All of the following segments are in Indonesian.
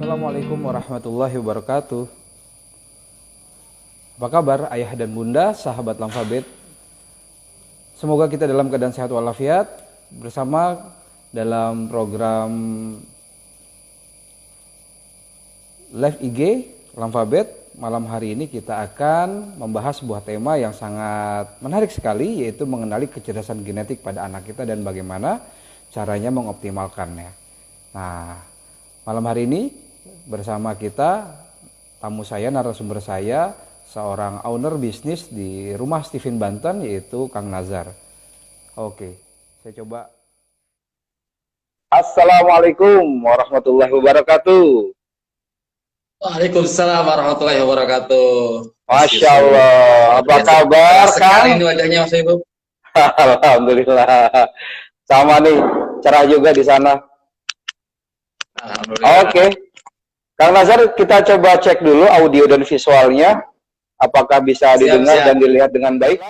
Assalamualaikum warahmatullahi wabarakatuh. Apa kabar ayah dan bunda, sahabat Lamfabet? Semoga kita dalam keadaan sehat walafiat bersama dalam program live IG Lamfabet. Malam hari ini kita akan membahas sebuah tema yang sangat menarik sekali, yaitu mengenali kecerdasan genetik pada anak kita dan bagaimana caranya mengoptimalkannya. Nah, malam hari ini bersama kita tamu saya, narasumber saya, seorang owner bisnis di rumah Steven Banten, yaitu Kang Nazar. Oke, saya coba. Assalamualaikum warahmatullahi wabarakatuh. Waalaikumsalam warahmatullahi wabarakatuh. Masya Allah, apa kabar Kang? Ini wajahnya Mas Ibu. Alhamdulillah, sama nih, cerah juga di sana. Oke, Kang Nazar, kita coba cek dulu audio dan visualnya, apakah bisa didengar dan dilihat dengan baik.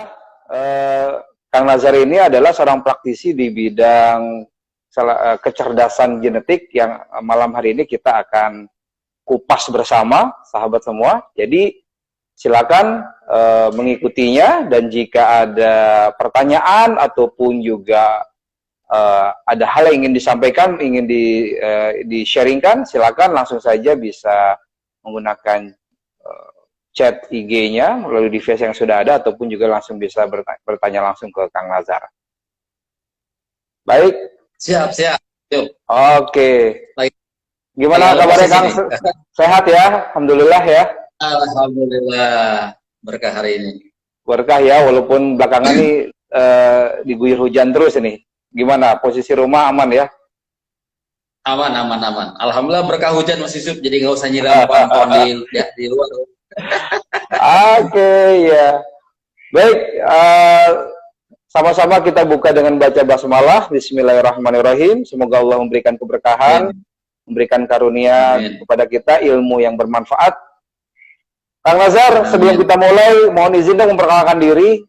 Kang Nazar ini adalah seorang praktisi di bidang kecerdasan genetik yang malam hari ini kita akan kupas bersama, sahabat semua. Jadi silakan mengikutinya, dan jika ada pertanyaan ataupun juga ada hal yang ingin disampaikan, ingin di-sharingkan, silakan langsung saja bisa menggunakan chat IG-nya melalui device yang sudah ada, ataupun juga langsung bisa bertanya langsung ke Kang Nazar. Baik. Siap. Yuk. Oke. Gimana kabarnya Kang? Sehat ya? Alhamdulillah ya? Alhamdulillah. Berkah hari ini. Berkah ya, walaupun belakangan ini diguyur hujan terus ini. Gimana? Posisi rumah aman ya? Aman. Alhamdulillah berkah hujan Mas Yusuf, jadi nggak usah nyiram pohon di luar. Oke, ya. Baik, sama-sama kita buka dengan baca basmalah. Bismillahirrahmanirrahim. Semoga Allah memberikan keberkahan, memberikan karunia kepada kita, ilmu yang bermanfaat. Kang Nazar, sebelum kita mulai, mohon izin dong memperkenalkan diri,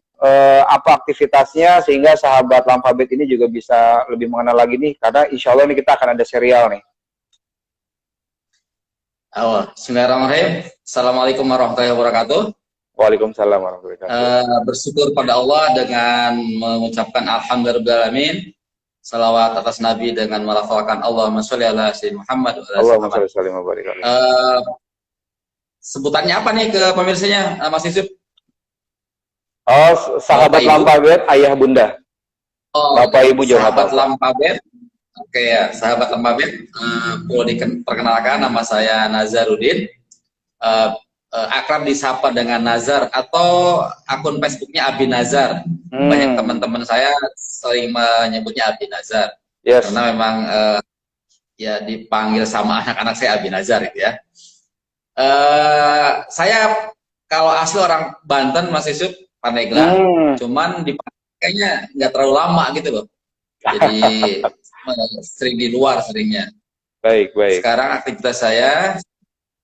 apa aktivitasnya, sehingga sahabat Lamfabet ini juga bisa lebih mengenal lagi nih, karena insya Allah ini kita akan ada serial nih. Bismillahirrahmanirrahim. Assalamualaikum warahmatullahi wabarakatuh. Waalaikumsalam warahmatullahi wabarakatuh. Bersyukur pada Allah dengan mengucapkan alhamdulillahirrahmanirrahim. Salawat atas Nabi dengan melafalkan Allahumma sholli ala sayyidina Muhammad. Allahumma sholli wa barik. Sebutannya apa nih ke pemirsanya, Mas Yusuf? Oh, sahabat Lamfabet, ayah bunda. Oh, Bapak Ibu juga. Sahabat Lamfabet. Oke ya, sahabat Lamfabet. Perlu diperkenalkan, nama saya Nazaruddin. Akrab disapa dengan Nazar, atau akun Facebooknya Abi Nazar. Banyak teman-teman saya sering menyebutnya Abi Nazar. Yes. Karena memang ya dipanggil sama anak-anak saya Abi Nazar gitu ya. Saya kalau asli orang Banten, Mas Yusuf, Pandeglang, cuman di kayaknya nggak terlalu lama gitu loh. Jadi sering di luar seringnya. Baik. Sekarang aktivitas saya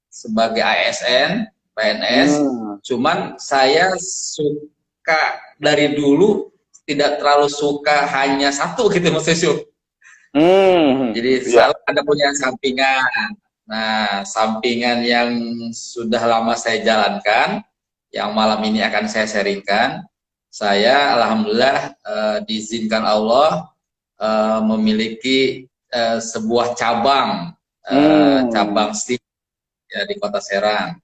sebagai ASN, PNS, cuman saya suka dari dulu tidak terlalu suka hanya satu gitu Mas Yusuf. Jadi selalu ada punya sampingan. Nah, sampingan yang sudah lama saya jalankan, yang malam ini akan saya sharingkan, saya alhamdulillah diizinkan Allah memiliki sebuah cabang Steven ya, di Kota Serang.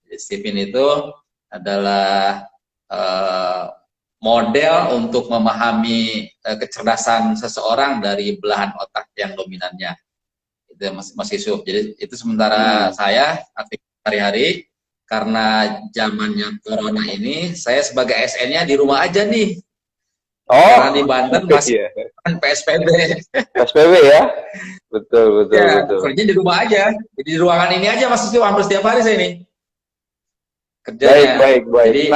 Steven itu adalah model untuk memahami kecerdasan seseorang dari belahan otak yang dominannya. Itu Mas Yusuf. Jadi itu sementara saya aktivitas hari-hari, karena zamannya corona ini, saya sebagai ASN-nya di rumah aja nih. Karena di Banten masih PSBB. PSBB ya? Betul. Kerja di rumah aja. Jadi di ruangan ini aja Mas Yusuf, hampir setiap hari saya ini kerjanya. Baik. Jadi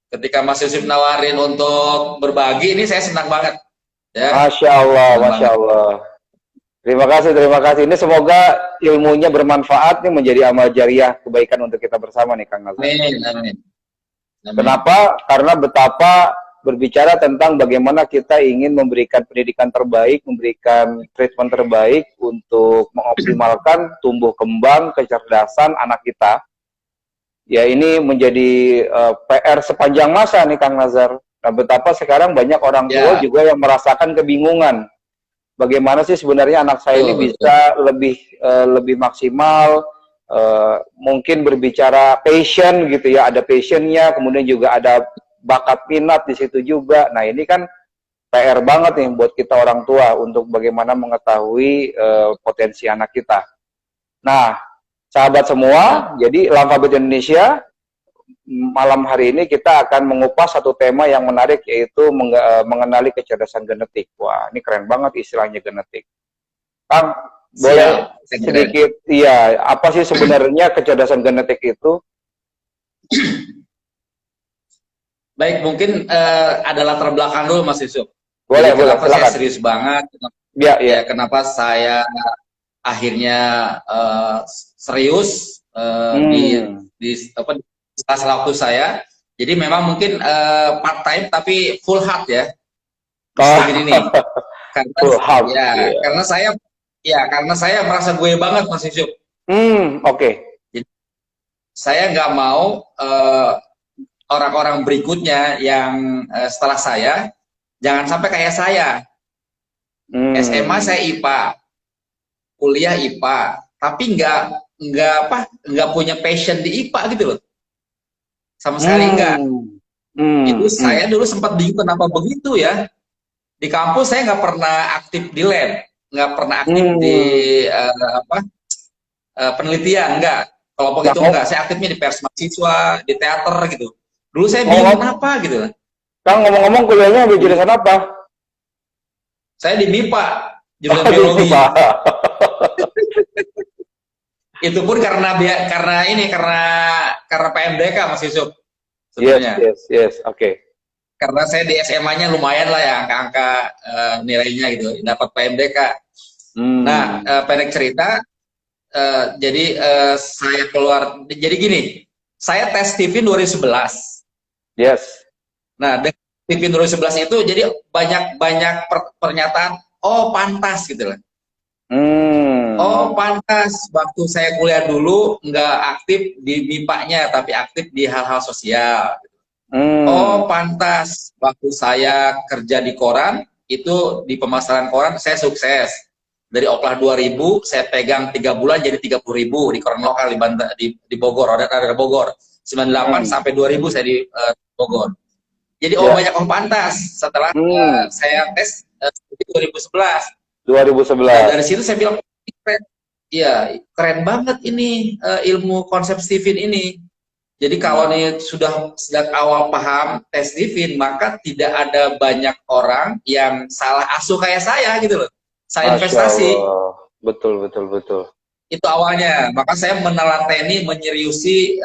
ketika Mas Yusuf nawarin untuk berbagi, ini saya senang banget. Ya. Masya Allah. Terima kasih. Ini semoga ilmunya bermanfaat nih, menjadi amal jariah kebaikan untuk kita bersama nih Kang Nazar. Amin. Kenapa? Karena betapa berbicara tentang bagaimana kita ingin memberikan pendidikan terbaik, memberikan treatment terbaik untuk mengoptimalkan tumbuh kembang kecerdasan anak kita. Ya, ini menjadi PR sepanjang masa nih Kang Nazar. Nah, betapa sekarang banyak orang tua juga yang merasakan kebingungan. Bagaimana sih sebenarnya anak saya ini bisa lebih maksimal, mungkin berbicara passion gitu ya, ada passionnya, kemudian juga ada bakat minat di situ juga. Nah, ini kan PR banget nih buat kita orang tua untuk bagaimana mengetahui potensi anak kita. Nah, sahabat semua, jadi Alfabet Indonesia malam hari ini kita akan mengupas satu tema yang menarik, yaitu mengenali kecerdasan genetik. Wah, ini keren banget istilahnya genetik. Kang, boleh sedikit, iya, apa sih sebenarnya kecerdasan genetik itu? Baik, mungkin ada latar belakang dulu Mas Yusuf. Boleh, jadi, boleh. Kenapa saya serius banget? Ya, kenapa saya akhirnya serius di salah waktu saya. Jadi memang mungkin part time tapi full heart ya. Ini. Karena full heart, karena saya merasa gue banget Mas Yusuf. Oke. Jadi, saya nggak mau orang-orang berikutnya yang setelah saya jangan sampai kayak saya. SMA saya IPA, kuliah IPA, tapi nggak punya passion di IPA gitu loh, sama sekali enggak. Itu saya dulu sempat bingung kenapa begitu ya. Di kampus saya nggak pernah aktif di lab, nggak pernah aktif di penelitian, enggak. Kelompok itu enggak, saya aktifnya di pers mahasiswa, di teater gitu. Dulu saya bingung kenapa gitu. Kang, ngomong-ngomong kuliahnya di jurusan apa? Saya di MIPA, jurusan biologi. Itu pun karena PMDK Mas Yusuf. Yes, oke. Karena saya di SMA-nya lumayan lah ya, angka-angka nilainya gitu, dapat PMDK. Nah, pendek cerita, jadi saya keluar, jadi gini, saya tes Stephen 2011. Yes. Nah, dengan Stephen 2011 itu jadi banyak pernyataan, oh pantas gitu lah. Oh pantas, waktu saya kuliah dulu nggak aktif di MIPA-nya, tapi aktif di hal-hal sosial. Oh pantas, waktu saya kerja di koran, itu di pemasaran koran saya sukses. Dari Oplah 2000, saya pegang 3 bulan jadi 30.000 di koran lokal di Bogor, ada Bogor. 98 sampai 2000 saya di Bogor. Jadi banyak pantas. Setelah saya tes 2011. Nah, dari situ saya bilang, keren banget ini ilmu konsep Stephen ini. Jadi kalau ini sudah sejak awal paham tes Stephen, maka tidak ada banyak orang yang salah asuh kayak saya gitu loh. Saya investasi. Betul. Itu awalnya. Maka saya menelateni, menyeriusi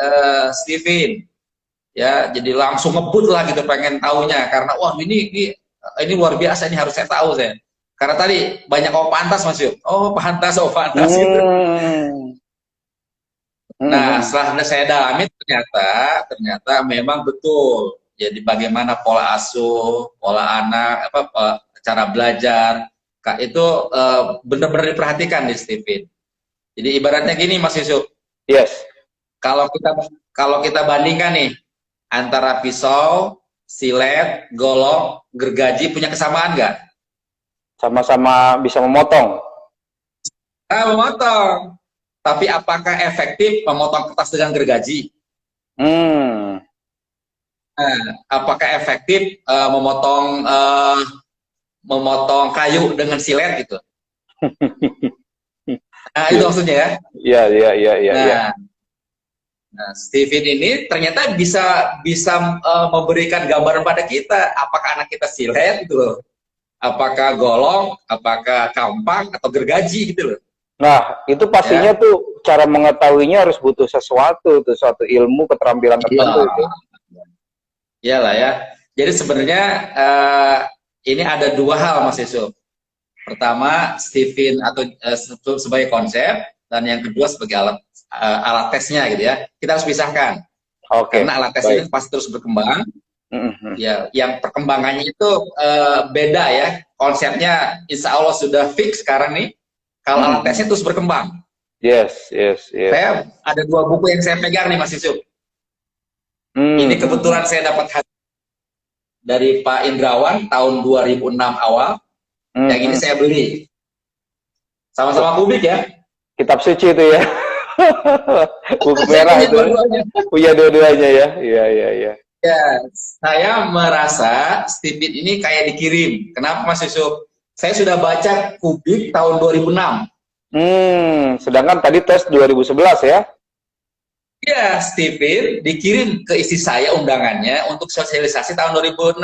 Stephen. Ya, jadi langsung ngebut lah gitu, pengen taunya. Karena wah ini luar biasa, ini harus saya tahu saya. Karena tadi banyak pantas Mas Yus. Oh pantas gitu. Nah, setelah saya dalami ternyata memang betul. Jadi bagaimana pola asuh, pola anak, cara belajar, itu benar-benar diperhatikan di Stephen. Jadi ibaratnya gini Mas Yusuf. Yes. Kalau kita bandingkan nih antara pisau, silet, golok, gergaji punya kesamaan nggak? Sama-sama bisa memotong. Memotong. Tapi apakah efektif memotong kertas dengan gergaji? Apakah efektif memotong kayu dengan silet gitu? Nah, itu maksudnya ya. Iya. Nah, Stephen ini ternyata bisa memberikan gambaran pada kita apakah anak kita silet gitu loh. Apakah golong, apakah kampak atau gergaji gitu loh. Nah, itu pastinya tuh cara mengetahuinya harus butuh suatu ilmu, keterampilan tertentu itu. Iyalah ya. Jadi sebenarnya ini ada dua hal Mas Yusuf. Pertama, Stephen atau sebagai konsep, dan yang kedua sebagai alat tesnya gitu ya. Kita harus pisahkan. Karena alat tes ini pasti terus berkembang. Ya, yang perkembangannya itu beda ya. Konsepnya insya Allah sudah fix sekarang nih. Kalau alat tesnya terus berkembang. Yes, yes, yes. Saya ada 2 buku yang saya pegang nih Mas Yusuf. Ini kebetulan saya dapat dari Pak Indrawan tahun 2006 awal. Yang ini saya beli. Sama-sama Kubik ya. Kitab suci itu ya. Buku merah itu. Punya dua-duanya ya. Iya, iya, iya. Ya, saya merasa Stephen ini kayak dikirim. Kenapa Mas Yusuf? Saya sudah baca Kubik tahun 2006. Sedangkan tadi tes 2011 ya? Iya, Stephen dikirim ke istri saya undangannya untuk sosialisasi tahun 2011.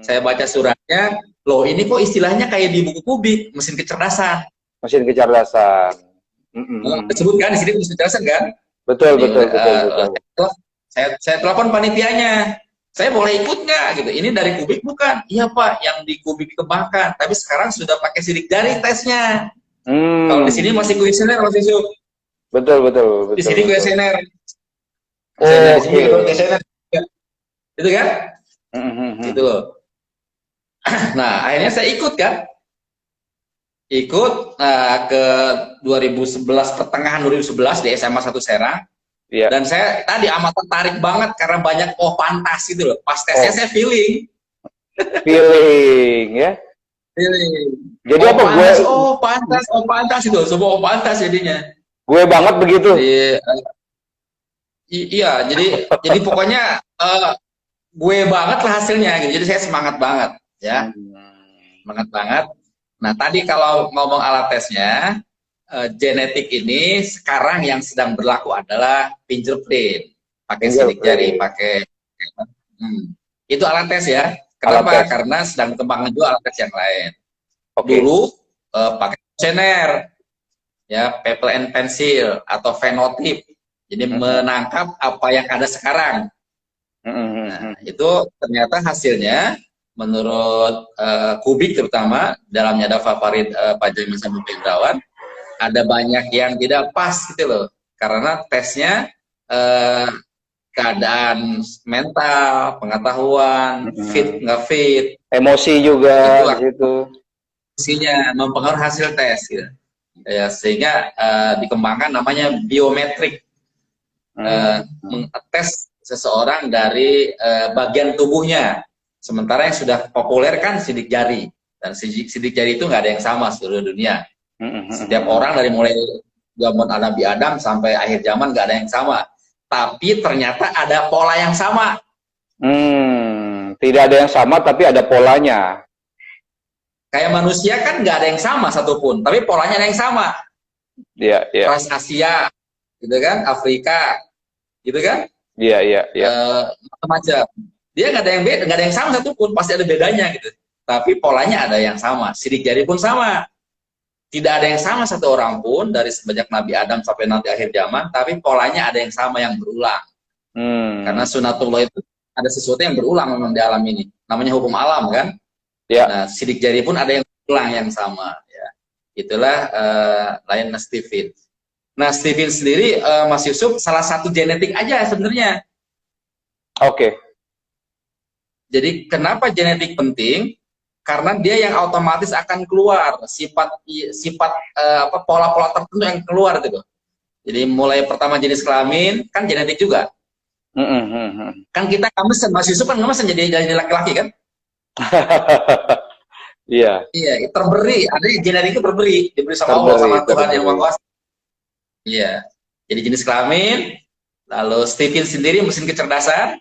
Saya baca suratnya, loh ini kok istilahnya kayak di buku Kubik, mesin kecerdasan. Mesin kecerdasan. Disebutkan di sini mesin kecerdasan kan? Betul, betul, betul. Saya telepon panitianya, saya boleh ikut nggak gitu? Ini dari Kubik bukan? Iya Pak, yang di Kubik dikembangkan, tapi sekarang sudah pakai sidik jari tesnya. Kalau di sini masih kuesioner Mas Yusuf. Betul, betul, betul. Di sini kuesioner. Di sini kuesioner. Itu kan? Gitu loh. Nah, akhirnya saya ikut kan? Ikut ke 2011, pertengahan 2011 di SMA 1 Serang. Yeah. Dan saya tadi amat tertarik banget karena banyak pantas gitu loh. Pas tesnya saya feeling. Feeling ya. Feeling. Jadi apa pantas, gue? Pantas itu, semua pantas jadinya. Gue banget begitu. Iya, jadi pokoknya gue banget lah hasilnya gitu. Jadi saya semangat banget ya. Semangat banget. Nah, tadi kalau ngomong alat tesnya, genetik ini sekarang yang sedang berlaku adalah fingerprint, pakai sidik jari, pakai itu alat tes ya. Kenapa? Tes. Karena sedang dikembangkan juga alat tes yang lain. Dulu pakai kuesioner, ya, paper and pencil atau fenotip, jadi menangkap apa yang ada sekarang. Nah, itu ternyata hasilnya menurut Kubik terutama, dalamnya ada favorit Pak Jamin sama Pak Indrawan, ada banyak yang tidak pas gitu loh, karena tesnya keadaan mental, pengetahuan, fit nggak fit, emosi juga gitu. Emosinya mempengaruhi hasil tes gitu. Ya, sehingga dikembangkan namanya biometrik, mengetes seseorang dari bagian tubuhnya. Sementara yang sudah populer kan sidik jari, dan sidik jari itu nggak ada yang sama seluruh dunia. Setiap orang dari mulai zaman Nabi Adam sampai akhir zaman nggak ada yang sama. Tapi ternyata ada pola yang sama. Tidak ada yang sama, tapi ada polanya. Kayak manusia kan nggak ada yang sama satupun, tapi polanya ada yang sama. Iya, iya. Ras Asia, gitu kan, Afrika, gitu kan? Iya, iya, iya. Macam-macam. Dia nggak ada yang beda, nggak ada yang sama satupun, pasti ada bedanya gitu. Tapi polanya ada yang sama, sidik jari pun sama. Tidak ada yang sama satu orang pun dari semenjak Nabi Adam sampai nanti akhir zaman, tapi polanya ada yang sama yang berulang. Karena sunatullah itu ada sesuatu yang berulang memang di alam ini. Namanya hukum alam kan? Ya. Nah, sidik jari pun ada yang berulang yang sama. Ya. Itulah lain Stephen. Nah, Stephen sendiri, Mas Yusuf, salah satu genetik aja sebenarnya. Oke. Jadi kenapa genetik penting? Karena dia yang otomatis akan keluar sifat pola-pola tertentu yang keluar gitu. Jadi mulai pertama jenis kelamin kan genetik juga. Kan kita nggak mesen, Mas Yusuf kan nggak mesen jadi laki-laki kan? Iya. Iya, terberi. Ada genetik itu terberi, diberi sama Allah, sama Tuhan yang Maha Kuasa. Iya. Jadi jenis kelamin, lalu Stephen sendiri mesin kecerdasan.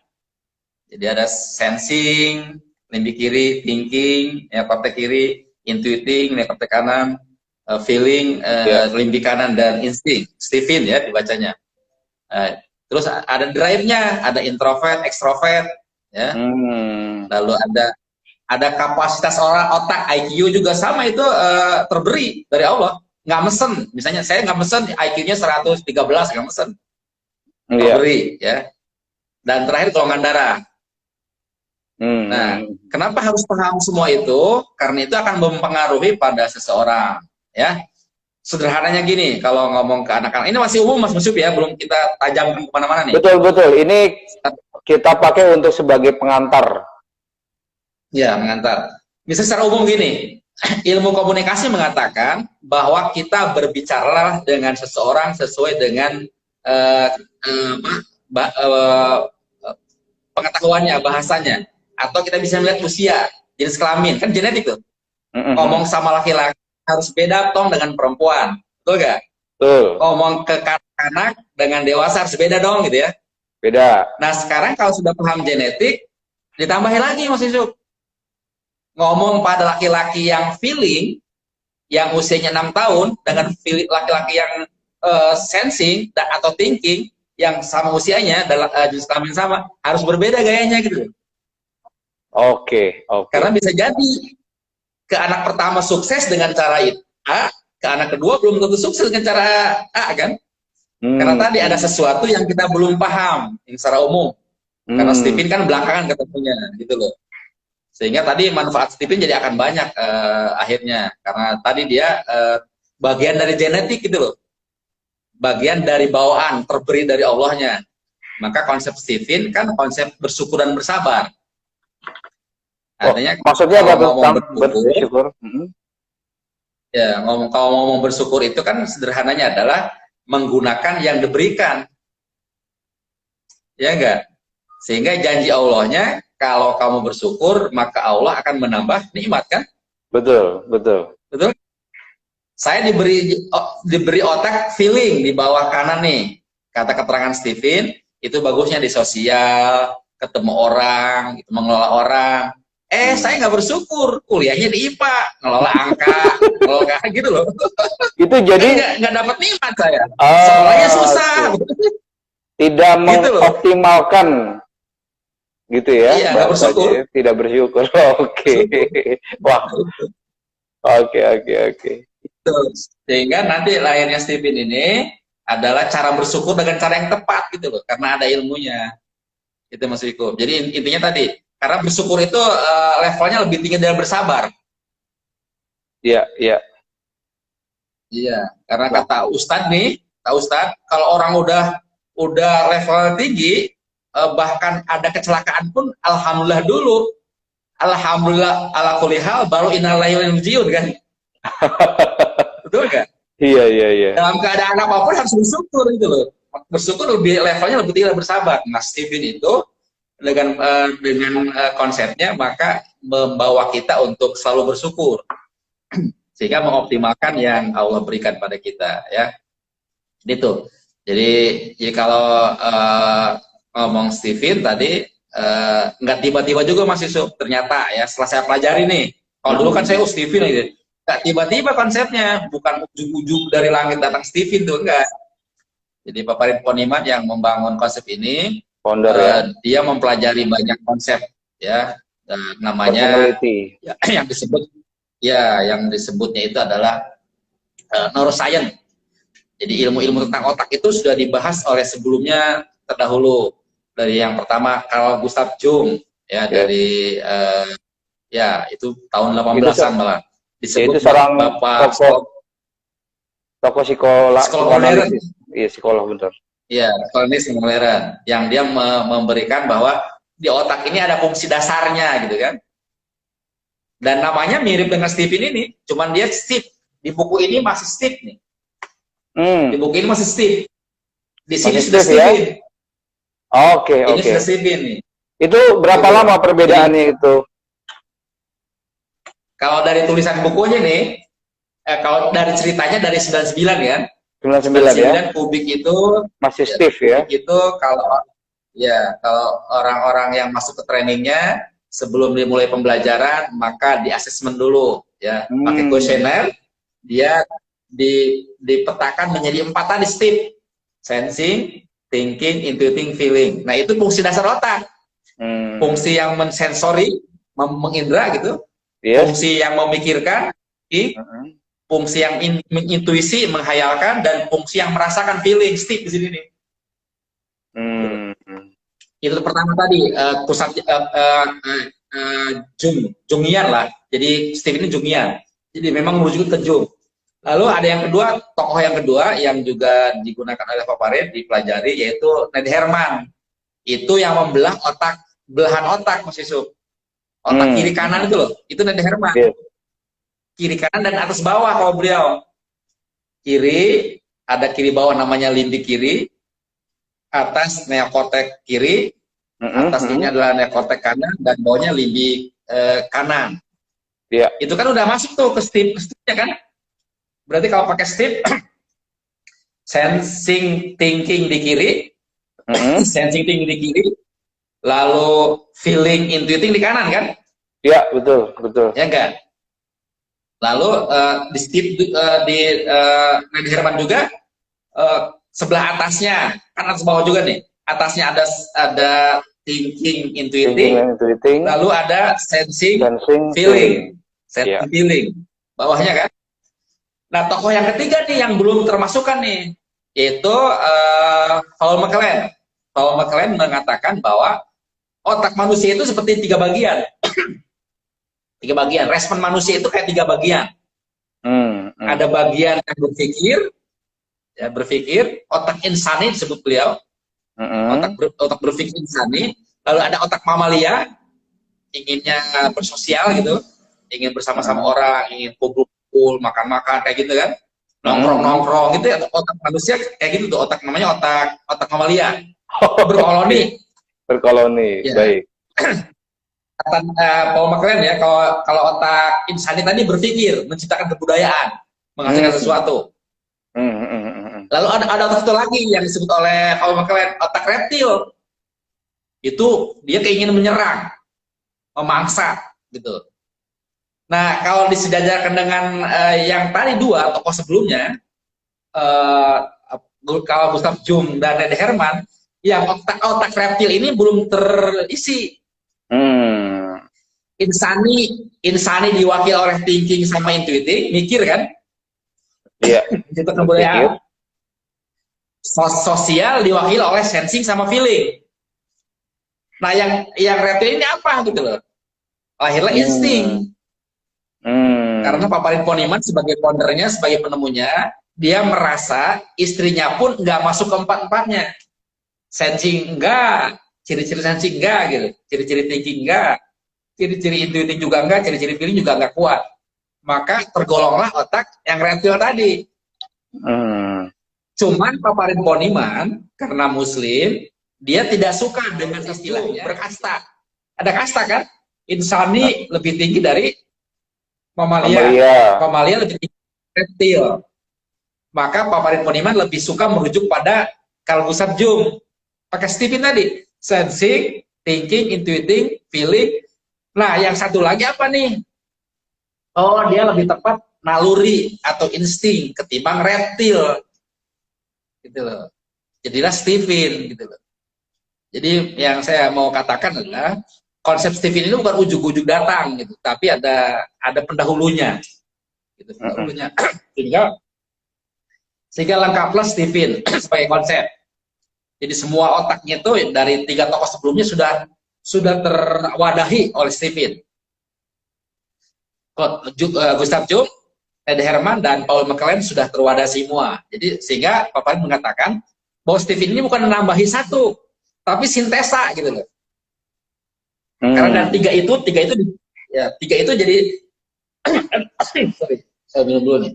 Jadi ada sensing, limbi kiri, thinking, ya kortek kiri, intuiting, ya kortek kanan, feeling, limbi kanan, dan insting. Stephen ya dibacanya. Terus ada drive-nya, ada introvert, extrovert, ya. Lalu ada kapasitas otak, IQ juga sama itu terberi dari Allah. Nggak mesen, misalnya saya nggak mesen IQ-nya 113, nggak mesen. Terberi, ya. Dan terakhir golongan darah. Nah, kenapa harus paham semua itu? Karena itu akan mempengaruhi pada seseorang, ya. Sederhananya gini, kalau ngomong ke anak-anak, ini masih umum Mas Yusuf ya, belum kita tajamkan kemana-mana nih. Betul, betul. Ini kita pakai untuk sebagai pengantar. Ya, mengantar. Misalnya secara umum gini, ilmu komunikasi mengatakan bahwa kita berbicara dengan seseorang sesuai dengan pengetahuannya, bahasanya, atau kita bisa melihat usia, jenis kelamin, kan genetik tuh. Ngomong sama laki-laki harus beda tong dengan perempuan, betul gak? Betul. Ngomong ke anak dengan dewasa harus beda dong, gitu ya. Beda. Nah sekarang kalau sudah paham genetik, ditambahin lagi Mas Yusuf. Ngomong pada laki-laki yang feeling, yang usianya 6 tahun, dengan laki-laki yang sensing atau thinking, yang sama usianya, dalam jenis kelamin sama, harus berbeda gayanya gitu. Oke. Karena bisa jadi ke anak pertama sukses dengan cara A, ke anak kedua belum tentu sukses dengan cara A kan? Karena tadi ada sesuatu yang kita belum paham yang secara umum. Karena Stephen kan belakangan ketemunya gitu loh. Sehingga tadi manfaat Stephen jadi akan banyak akhirnya. Karena tadi dia bagian dari genetik gitu loh. Bagian dari bawaan, terberi dari Allahnya. Maka konsep Stephen kan konsep bersyukur dan bersabar. Artinya maksudnya apa tentang bersyukur? Ya, kalau ngomong bersyukur itu kan sederhananya adalah menggunakan yang diberikan. Ya enggak? Sehingga janji Allahnya, kalau kamu bersyukur, maka Allah akan menambah nikmat kan? Betul, betul. Betul? Saya diberi otak feeling di bawah kanan nih. Kata keterangan Stephen, itu bagusnya di sosial, ketemu orang, gitu, mengelola orang. Saya nggak bersyukur, kuliahnya di IPA, ngelola angka, ngelola gitu loh. Itu jadi nggak dapat nikmat saya. Sekolahnya susah. Tidak mengoptimalkan gitu ya. Iya, nggak bersyukur. Tidak bersyukur. Oke. Wah. Oke. Sehingga nanti lahirnya Stephen ini adalah cara bersyukur dengan cara yang tepat gitu loh, karena ada ilmunya. Itu Mas Riko. Jadi intinya tadi, karena bersyukur itu levelnya lebih tinggi dari bersabar. Iya. Iya, karena kata Ustadz nih, kalau orang udah level tinggi, bahkan ada kecelakaan pun, alhamdulillah dulu. Alhamdulillah ala kulli hal, baru innalillahi wa inna ilaihi raji'un kan. Betul nggak? Iya. Dalam keadaan apapun harus bersyukur gitu loh. Bersyukur levelnya lebih tinggi dari bersabar. Nah, Stephen itu dengan konsepnya maka membawa kita untuk selalu bersyukur. Sehingga mengoptimalkan yang Allah berikan pada kita ya. Gitu. Jadi kalau ngomong Stephen tadi nggak tiba-tiba juga Mas Yusuf, ternyata ya setelah saya pelajari nih. Kalau dulu kan saya Stephen gitu. Nggak tiba-tiba konsepnya, bukan ujung-ujung dari langit datang Stephen tuh, enggak. Jadi Bapak Rin Poniman yang membangun konsep ini, founder ya. Dia mempelajari banyak konsep ya, namanya ya, yang disebutnya itu adalah neuroscience. Jadi ilmu-ilmu tentang otak itu sudah dibahas oleh sebelumnya terdahulu. Dari yang pertama Carl Gustav Jung ya, dari ya itu tahun 18-an malah. Disebut itu seorang Bapak tokoh psikolog modern. Iya, psikolog benar. Iya, psikologis modern. Yang dia memberikan bahwa di otak ini ada fungsi dasarnya gitu kan. Dan namanya mirip dengan Stephen ini, cuman dia Steve. Di buku ini masih Steve nih. Di buku ini masih Steve. Di sini sudah Stephen. Ya? Oke. Ini sudah Stephen nih. Itu berapa lama perbedaannya itu? Kalau dari tulisan bukunya nih, kalau dari ceritanya dari 99 ya. 99 ya. Kubik itu masih Steve ya. Itu kalau orang-orang yang masuk ke trainingnya sebelum dimulai pembelajaran maka di asesmen dulu ya, pakai kuesioner, dia dipetakan menjadi 4 tadi Steve: sensing, thinking, intuiting, feeling. Nah, itu fungsi dasar otak. Fungsi yang mensensori, mengindra gitu. Yes. Fungsi yang memikirkan, fungsi yang mengintuisi, menghayalkan, dan fungsi yang merasakan, feeling. Steve di sini nih. Itu pertama tadi pusat Jungian lah. Jadi Steve ini Jungian. Jadi memang merujuk ke Jung. Lalu ada yang kedua, tokoh yang kedua yang juga digunakan oleh Pak Farid dipelajari, yaitu Ned Herman. Itu yang membelah belahan otak, Mas Yusuf. Otak kiri kanan itu loh, itu Nede Herman. Kiri kanan dan atas bawah kalau beliau. Kiri, ada kiri bawah namanya lindi kiri, atas neokortek kiri, atas ini adalah neokortek kanan, dan bawahnya lindi kanan. Itu kan udah masuk tuh ke stipnya kan. Berarti kalau pakai stip, sensing thinking di kiri, sensing thinking di kiri, lalu feeling intuiting di kanan kan? Iya, betul. Ya enggak? Lalu di stip di Nede Herman juga sebelah atasnya, kan atas bawah juga nih. Atasnya ada thinking intuiting, lalu ada sensing feeling. Feeling. Bawahnya kan? Nah, tokoh yang ketiga nih yang belum termasukkan nih, yaitu Paul McLaren. Paul McLaren mengatakan bahwa otak manusia itu seperti 3 bagian. 3 bagian. Respon manusia itu kayak 3 bagian. Ada bagian yang berpikir, otak insani disebut beliau. Otak berpikir insani. Lalu ada otak mamalia, inginnya bersosial gitu, ingin bersama-sama orang, ingin kumpul, makan-makan kayak gitu kan, nongkrong gitu ya. Otak manusia kayak gitu tuh, otak namanya otak mamalia, berkoloni ya. Baik. Paul McLaren ya, kalau otak insani tadi berpikir, menciptakan kebudayaan, menghasilkan sesuatu. Lalu ada otak satu lagi yang disebut oleh Paul McLaren, otak reptil. Itu dia keinginan menyerang, memangsa gitu. Nah, kalau disejajarkan dengan yang tadi 2 tokoh sebelumnya, kalau Gustav Jung dan Nede Herman, yang otak reptil ini belum terisi. Insani diwakili oleh thinking sama intuiting, mikir kan? Iya. Itu kebudayaan. Sosial diwakili oleh sensing sama feeling. Nah, yang reptil ini apa gitu loh? Lahirlah insting. Karena Paparin Poniman sebagai foundernya, sebagai penemunya, dia merasa istrinya pun nggak masuk ke 4-empatnya. Sensing enggak, ciri-ciri sensing enggak gitu, ciri-ciri thinking enggak, ciri-ciri intuiting juga enggak, ciri-ciri feeling juga enggak kuat. Maka tergolonglah otak yang reptil tadi. Cuman Paparin Poniman karena Muslim, dia tidak suka dengan istilahnya berkasta. Ada kasta kan? Insani lebih tinggi dari mamalia lebih tinggi dari reptil. Maka Paparin Poniman lebih suka merujuk pada Carl Gustav Jung. Pakai Stephen tadi, sensing, thinking, intuiting, feeling. Nah, yang satu lagi apa nih? Oh, dia lebih tepat naluri atau insting ketimbang reptil. Gitu loh. Jadilah Stephen gitu loh. Jadi yang saya mau katakan adalah konsep Stephen ini bukan ujug-ujug datang gitu, tapi ada pendahulunya. Gitu, pendahulunya. Sehingga lengkaplah Stephen sebagai konsep. Jadi semua otaknya itu dari 3 tokoh sebelumnya sudah terwadahi oleh Stephen. Gustav Jung, Nede Herman, dan Paul McLaren sudah terwadah semua. Jadi sehingga Paparin mengatakan bahwa Stephen ini bukan menambahi 1, tapi sintesa gitu loh. Karena dari 3 itu jadi sorry, saya minum dulu nih.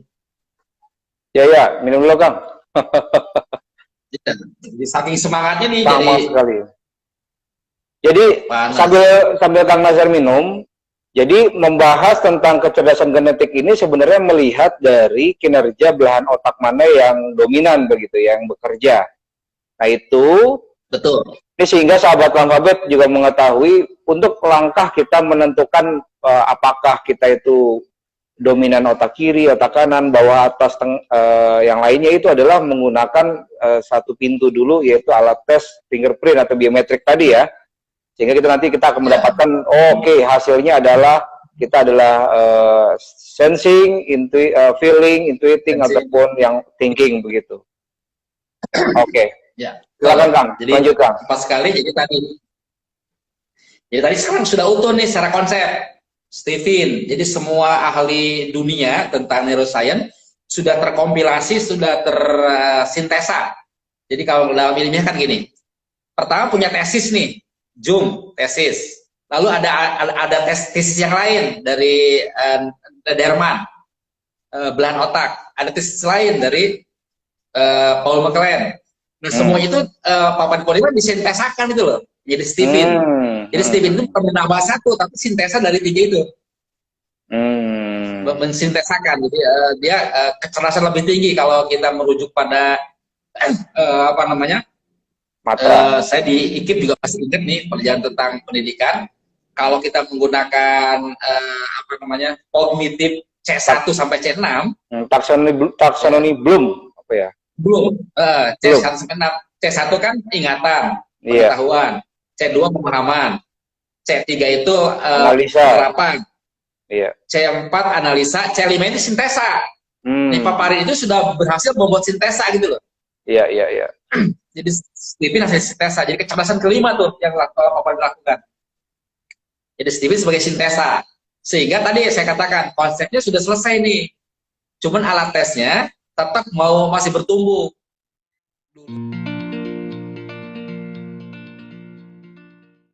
Ya, minum dulu Kang. Jadi saking semangatnya nih. Sama sekali. Jadi sambil Kang Nazar minum, jadi membahas tentang kecerdasan genetik ini sebenarnya melihat dari kinerja belahan otak mana yang dominan begitu, yang bekerja. Nah itu betul. Ini sehingga sahabat Alfabet juga mengetahui untuk langkah kita menentukan apakah kita itu dominan otak kiri, otak kanan, bawah, atas, yang lainnya itu adalah menggunakan satu pintu dulu, yaitu alat tes fingerprint atau biometrik tadi ya. Sehingga kita akan mendapatkan, hasilnya adalah kita adalah sensing, feeling, intuiting, ataupun yang thinking begitu. Ya. Silakan Kang, jadi, lanjut Kang. Pas sekali, jadi tadi sekarang sudah utuh nih secara konsep. Stephen, jadi semua ahli dunia tentang neuroscience sudah terkompilasi, sudah tersintesa. Jadi kalau dalam ilmiah kan gini, pertama punya tesis nih, Jung, tesis. Lalu ada tesis yang lain dari Derman, belahan otak. Ada tesis lain dari Paul McLean. Nah, semua itu papan kolima disintesakan itu loh. Jadi Stephen. Jadi Stephen itu bukan menambah satu, tapi sintesa dari 3 itu. Mensintesakan. Jadi dia kecerdasan lebih tinggi kalau kita merujuk pada apa namanya? Saya di IKIP juga masih ingat nih pelajaran tentang pendidikan. Kalau kita menggunakan apa namanya? Kognitif C1 sampai C6, taksonomi Bloom apa ya? Belum. C1 sampai 6. C1 kan ingatan, pengetahuan. C2 pemahaman. C3 itu penerapan. C4 analisa. C5 itu sintesa. Nih Papari itu sudah berhasil membuat sintesa gitu loh. Iya. Jadi Stephen hasil sintesa. Jadi kecerdasan kelima tuh yang Papari lakukan. Jadi Stephen sebagai sintesa. Sehingga tadi saya katakan konsepnya sudah selesai nih. Cuman alat tesnya tetap masih bertumbuh.